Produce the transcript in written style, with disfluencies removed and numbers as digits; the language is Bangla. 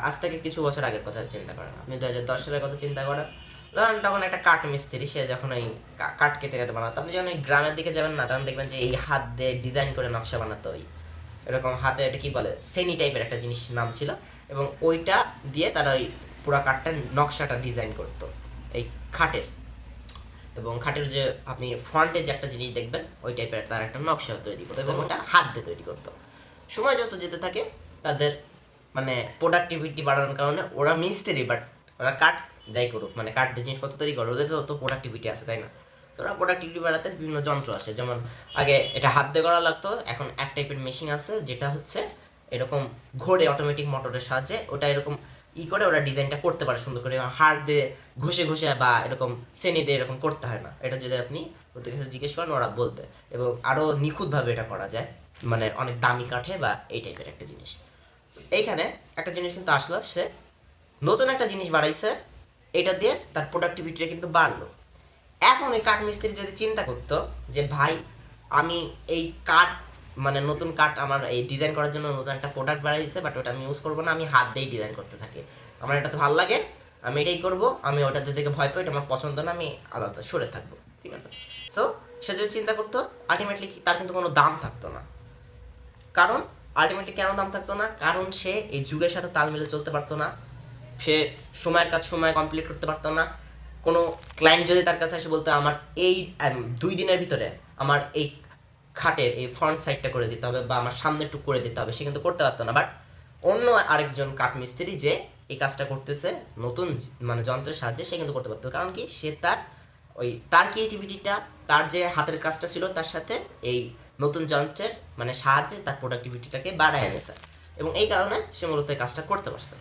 আজ থেকে কিছু বছর আগের কথা চিন্তা করেন, আপনি 2010 সালের কথা চিন্তা করেন। ধরেন তখন একটা কাঠ মিস্ত্রি, সে যখন ওই কাঠ কেটে কেটে বানাতো, আপনি যখন এই গ্রামের দিকে যাবেন না, তখন দেখবেন যে এই হাত দিয়ে ডিজাইন করে নকশা বানাতো, ওই এরকম হাতে, এটা কি বলে, সেনি টাইপের একটা জিনিস নাম ছিল, এবং ওইটা দিয়ে তারা ওই পুরা কাঠটার নকশাটা ডিজাইন করতো এই খাটের। এবং খাটের যে আপনি ফ্রন্টে যে একটা জিনিস দেখবেন, ওই টাইপের তার একটা নকশা তৈরি করতো, এবং ওটা হাত দিয়ে তৈরি করতো। সময় যত যেতে থাকে, তাদের মানে প্রোডাক্টিভিটি বাড়ানোর কারণে ওরা মিস্ত্রি, বাট ওরা কাঠ যাই করুক, মানে কাঠ দিয়ে জিনিসপত্র তৈরি করে, ওদের তো প্রোডাক্টিভিটি আছে, তাই না? তো ওরা প্রোডাক্টিভিটি বাড়াতে বিভিন্ন যন্ত্র আসে, যেমন আগে এটা হাত দিয়ে করা লাগতো, এখন এক টাইপের মেশিন আছে যেটা হচ্ছে এরকম ঘোরে অটোমেটিক মোটরের সাহায্যে, ওটা এরকম করে ওরা ডিজাইনটা করতে পারে সুন্দর করে, হাত দিয়ে ঘষে ঘষে বা এরকম শ্রেণী দিয়ে এরকম করতে হয় না। এটা যদি আপনি ওদের কাছে জিজ্ঞেস করেন, ওরা বলবে। এবং আরও নিখুঁতভাবে এটা করা যায়, মানে অনেক দামি কাঠে বা এই টাইপের একটা জিনিস। এইখানে একটা জিনিস কিন্তু আসলো, সে নতুন একটা জিনিস বাড়াইছে, এটা দিয়ে তার প্রোডাক্টিভিটিটা কিন্তু বাড়লো। এখন এই কাঠ মিস্ত্রি যদি চিন্তা করতো যে ভাই, আমি এই কাঠ, মানে নতুন কাঠ আমার এই ডিজাইন করার জন্য নতুন একটা প্রোডাক্ট বাড়াইছে, বাট ওটা আমি ইউজ করবো না, আমি হাত দিয়েই ডিজাইন করতে থাকি, আমার এটাতে ভালো লাগে, আমি এটাই করবো, আমি ওটাতে থেকে ভয় পাই, এটা আমার পছন্দ না, আমি আলাদা সরে থাকবো, ঠিক আছে? সো সে যদি চিন্তা করতো, আলটিমেটলি তার কিন্তু কোনো দাম থাকতো না। কারণ আলটিমেটলি কেন দাম থাকতো না? কারণ সে এই যুগের সাথে তাল মিলে চলতে পারতো না, সে সময়ের কাজ সময় কমপ্লিট করতে পারতো না। কোনো ক্লায়েন্ট যদি তার কাছে এসে বলতো আমার এই 2 দিনের ভিতরে আমার এই খাটের এই ফ্রন্ট সাইডটা করে দিতে হবে বা আমার সামনে টুক করে দিতে হবে, সে কিন্তু করতে পারতো না। বাট অন্য আরেকজন কাঠ মিস্ত্রি যে এই কাজটা করতেছে নতুন মানে যন্ত্রের সাহায্যে, সে কিন্তু করতে পারতো। কারণ কি, সে তার ক্রিয়েটিভিটিটা, তার যে হাতের কাজটা ছিল, তার সাথে এই নতুন যন্ত্রের মানে সাহায্যে তার প্রোডাক্টিভিটিটাকে বাড়ায় এনেছে, এবং এই কারণে সে মূলত এই কাজটা করতে পারছে।